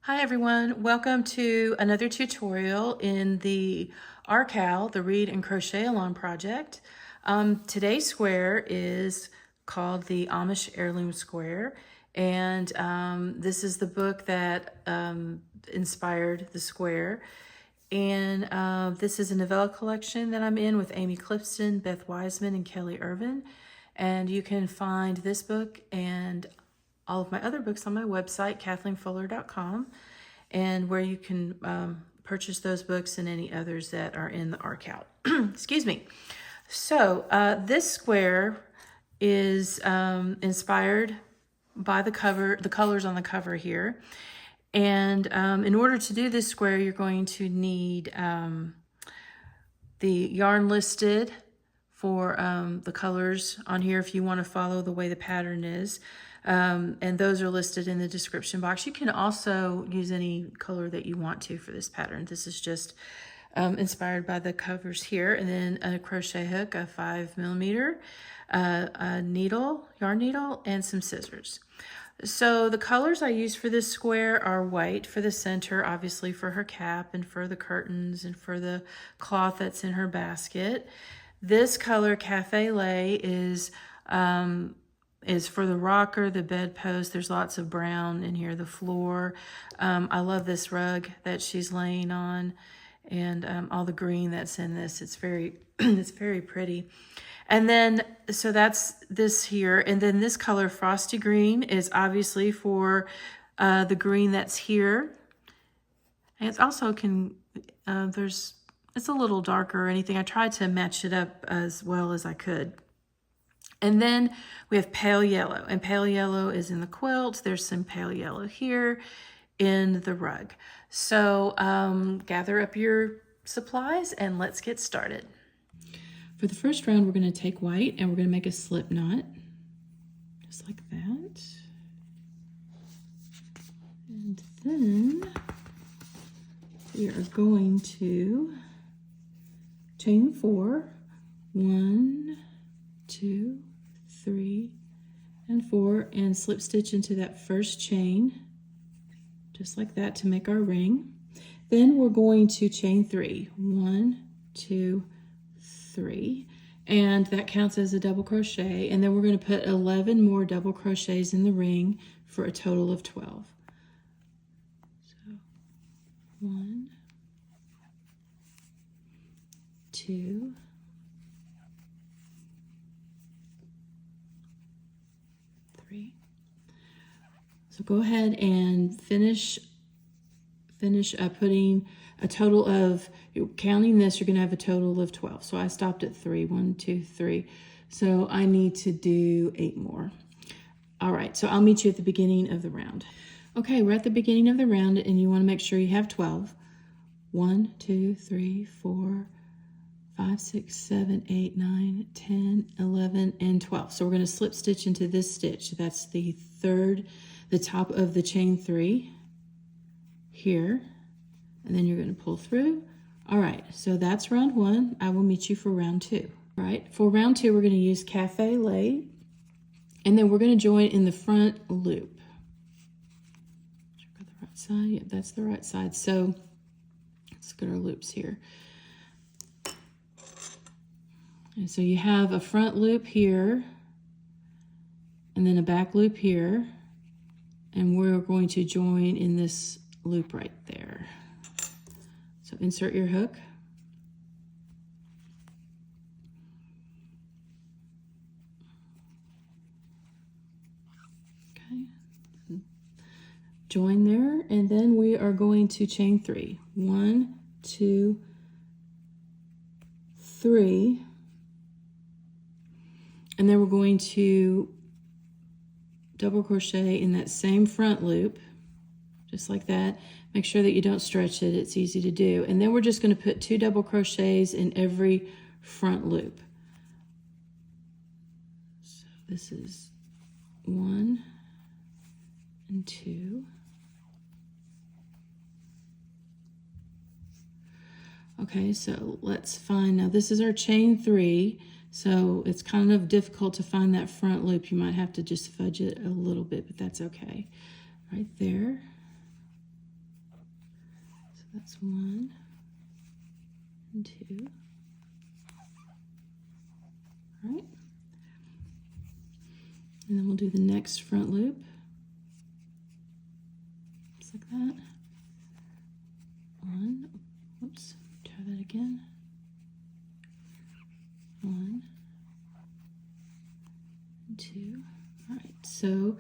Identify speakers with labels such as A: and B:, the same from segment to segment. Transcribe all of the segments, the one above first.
A: Hi everyone, welcome to another tutorial in the RCAL, the Read and Crochet Along project. Today's square is called the Amish Heirloom Square, and this is the book that inspired the square. And this is a novella collection that I'm in with Amy Clifton, Beth Wiseman, and Kelly Irvin. And you can find this book and all of my other books on my website, kathleenfuller.com, and where you can purchase those books and any others that are in the RCAL. Excuse me. So this square is inspired by the colors on the cover here. And in order to do this square, you're going to need the yarn listed for the colors on here if you want to follow the way the pattern is. And those are listed in the description box. You can also use any color that you want to for this pattern. This is just inspired by the covers here. And then a crochet hook, a 5mm, a needle, yarn needle, and some scissors. So the colors I use for this square are white for the center, obviously for her cap and for the curtains and for the cloth that's in her basket. This color, Cafe Lay, is for the rocker, the bedpost. There's lots of brown in here, the floor. I love this rug that she's laying on, and all the green that's in this. It's very, it's very pretty. And then, so that's this here. And then this color, Frosty Green, is obviously for the green that's here. And it's also it's a little darker or anything. I tried to match it up as well as I could. And then we have pale yellow, and pale yellow is in the quilt. There's some pale yellow here in the rug. So gather up your supplies and let's get started. For the first round, we're going to take white and we're going to make a slip knot, just like that. And then we are going to chain 4, 1, 2, 3, and 4, and slip stitch into that first chain, just like that, to make our ring. Then we're going to chain 3, 1, 2, 3, and that counts as a double crochet. And then we're going to put 11 more double crochets in the ring for a total of 12. So 1, 2, 3. So go ahead and finish putting a total of, counting this, you're going to have a total of 12. So I stopped at 3. 1, 2, 3. So I need to do 8 more. All right, so I'll meet you at the beginning of the round. Okay, we're at the beginning of the round, and you want to make sure you have 12. 1, 2, 3, 4, 5, 6, 7, 8, 9, 10, 11, and 12. So we're going to slip stitch into this stitch. That's the top of the chain 3 here. And then you're going to pull through. All right, so that's round 1. I will meet you for round 2. All right, for round 2, we're going to use Cafe Lay, and then we're going to join in the front loop. Check out the right side. Yep, that's the right side. So let's get our loops here. And so you have a front loop here, and then a back loop here, and we're going to join in this loop right there. So insert your hook. Okay. Join there, and then we are going to chain 3. 1, 2, 3. And then we're going to double crochet in that same front loop, just like that. Make sure that you don't stretch it. It's easy to do. And then we're just going to put 2 double crochets in every front loop. So this is 1 and 2. Okay, so let's find, now this is our chain 3. So it's kind of difficult to find that front loop. You might have to just fudge it a little bit, but that's okay. Right there. that's 1 and 2. All right. And then we'll do the next front loop. Just like that. 1, whoops, try that again. 1 and 2. All right, so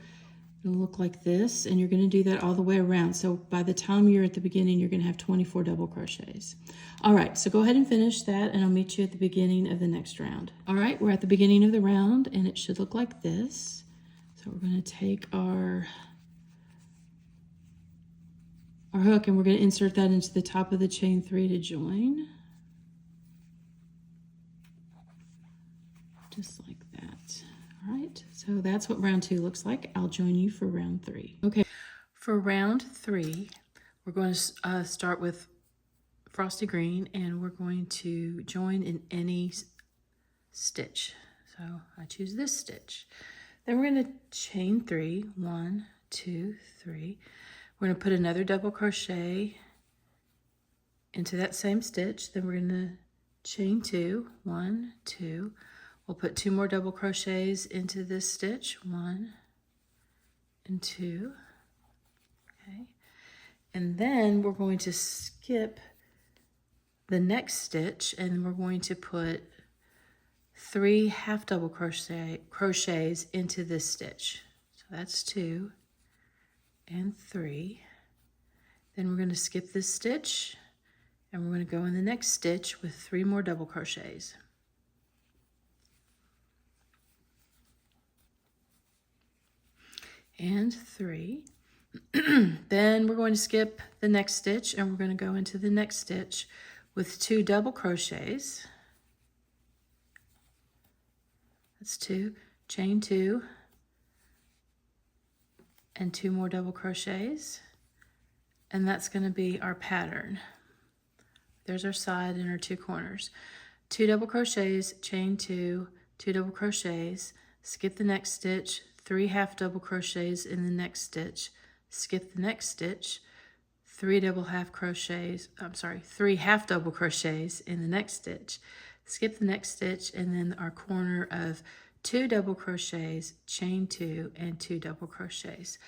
A: it'll look like this, and you're going to do that all the way around. So by the time you're at the beginning, you're going to have 24 double crochets. All right, so go ahead and finish that, and I'll meet you at the beginning of the next round. All right, we're at the beginning of the round, and it should look like this. So we're going to take our hook, and we're going to insert that into the top of the chain 3 to join. Just like that. All right, so that's what round 2 looks like. I'll join you for round 3. Okay, for round 3, we're going to start with frosty green, and we're going to join in any stitch. So I choose this stitch. Then we're going to chain 3, 1, 2, 3. We're going to put another double crochet into that same stitch. Then we're going to chain 2, 1, 2. We'll put 2 more double crochets into this stitch, 1 and 2. Okay. And then we're going to skip the next stitch, and we're going to put 3 half double crochets into this stitch. So that's 2 and 3. Then we're going to skip this stitch, and we're going to go in the next stitch with 3 more double crochets. And 3. Then we're going to skip the next stitch, and we're going to go into the next stitch with 2 double crochets. That's 2, chain 2, and 2 more double crochets, and that's going to be our pattern. There's our side and our 2 corners. 2 double crochets, chain 2, 2 double crochets, skip the next stitch, 3 half double crochets in the next stitch, skip the next stitch, 3 half double crochets in the next stitch, skip the next stitch, and then our corner of 2 double crochets, chain 2, and 2 double crochets.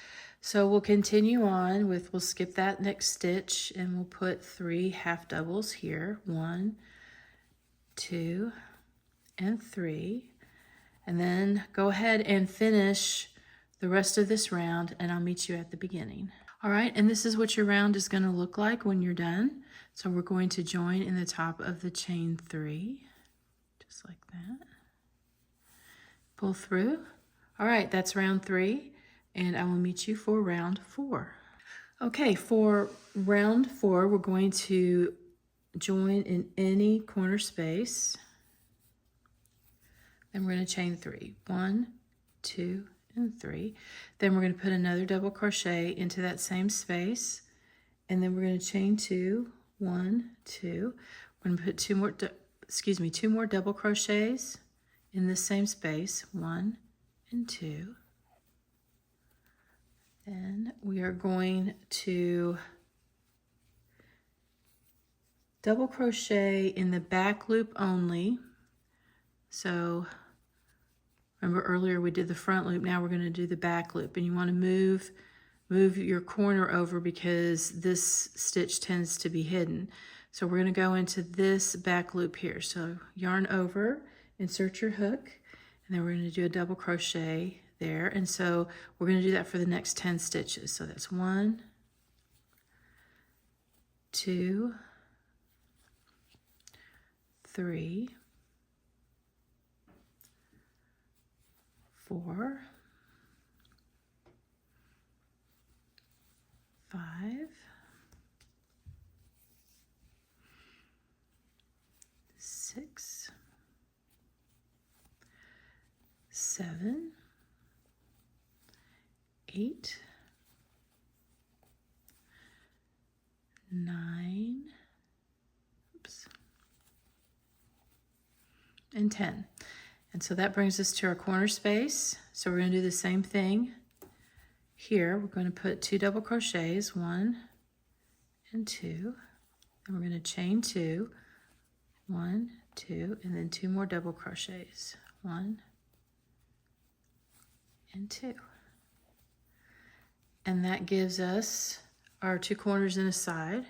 A: So we'll continue on with, we'll skip that next stitch, and we'll put 3 half doubles here, 1, 2, and 3. And then go ahead and finish the rest of this round, and I'll meet you at the beginning. All right, and this is what your round is going to look like when you're done. So we're going to join in the top of the chain 3, just like that. Pull through. All right, that's round 3, and I will meet you for round 4. Okay, for round 4, we're going to join in any corner space. Then we're going to chain 3, 1, 2, and 3. Then we're going to put another double crochet into that same space, and then we're going to chain 2, 1, 2. We're going to put 2 more double crochets in the same space, 1 and 2. Then we are going to double crochet in the back loop only. So remember earlier we did the front loop, now we're going to do the back loop, and you want to move your corner over because this stitch tends to be hidden. So we're going to go into this back loop here. So yarn over, insert your hook, and then we're going to do a double crochet there. And so we're going to do that for the next 10 stitches. So that's 1, 2, 3, 4, 5, 6, 7, 8, 9, and 10. And so that brings us to our corner space. So we're going to do the same thing here. We're going to put 2 double crochets, 1 and 2. Then we're going to chain 2, 1, 2, and then 2 more double crochets, 1 and 2. And that gives us our 2 corners and a side.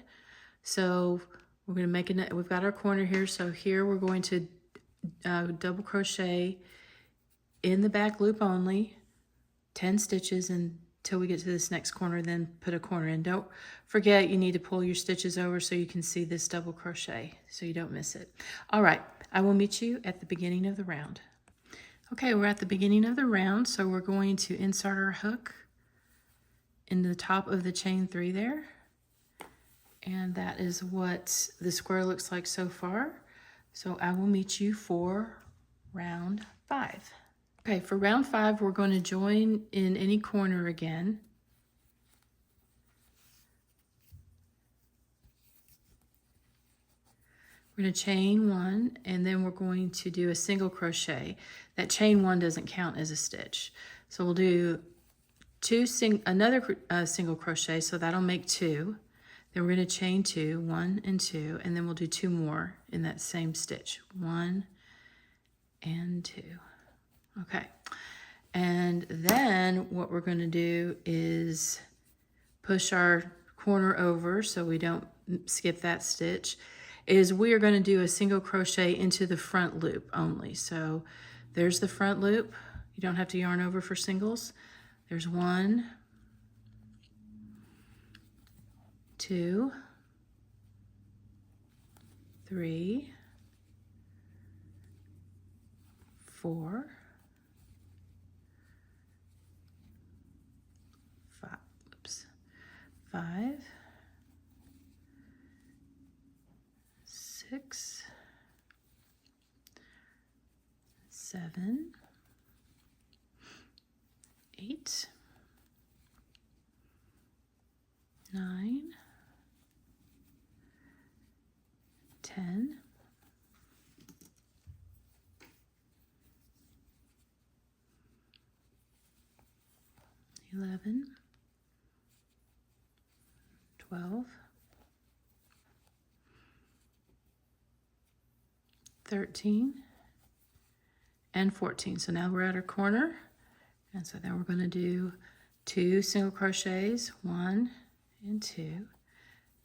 A: So we're going to make it, we've got our corner here, so here we're going to double crochet in the back loop only, 10 stitches until we get to this next corner, then put a corner in. Don't forget, you need to pull your stitches over so you can see this double crochet so you don't miss it. All right, I will meet you at the beginning of the round. Okay, we're at the beginning of the round, so we're going to insert our hook into the top of the chain 3 there. And that is what the square looks like so far. So I will meet you for round 5. Okay, for round 5, we're going to join in any corner again. We're going to chain 1, and then we're going to do a single crochet. That chain 1 doesn't count as a stitch. So we'll do another single crochet, so that'll make 2. Then we're going to chain 2, 1 and 2, and then we'll do 2 more in that same stitch, 1 and 2. Okay, and then what we're going to do is push our corner over so we don't skip that stitch, is we are going to do a single crochet into the front loop only. So there's the front loop. You don't have to yarn over for singles. There's 1, 2, 3, 4, 5, 6, 7, 8, 9, 10, 11, 12, 13, and 14. So now we're at our corner, and so then we're going to do 2 single crochets, 1 and 2,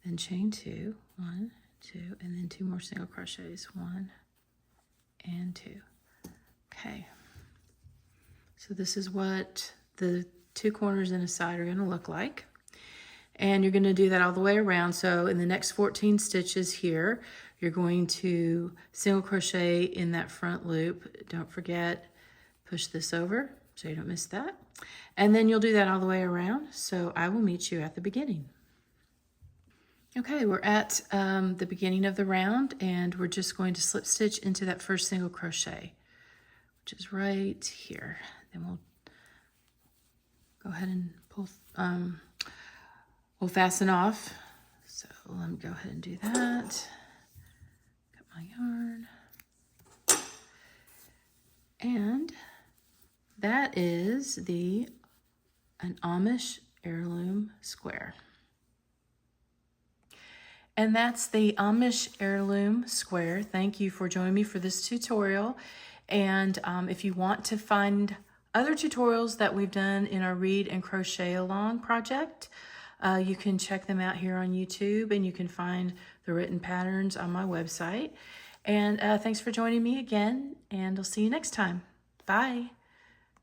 A: then chain 2, 1, 2, and then 2 more single crochets, 1 and 2. Okay, so this is what the 2 corners and a side are going to look like. And you're going to do that all the way around. So in the next 14 stitches here, you're going to single crochet in that front loop. Don't forget, push this over so you don't miss that. And then you'll do that all the way around. So I will meet you at the beginning. Okay, we're at the beginning of the round, and we're just going to slip stitch into that first single crochet, which is right here. Then we'll go ahead and pull, we'll fasten off. So let me go ahead and do that. Cut my yarn. And that is an Amish heirloom square. And that's the Amish heirloom square. Thank you for joining me for this tutorial. And if you want to find other tutorials that we've done in our Read and Crochet Along project, you can check them out here on YouTube, and you can find the written patterns on my website. And thanks for joining me again, and I'll see you next time. Bye.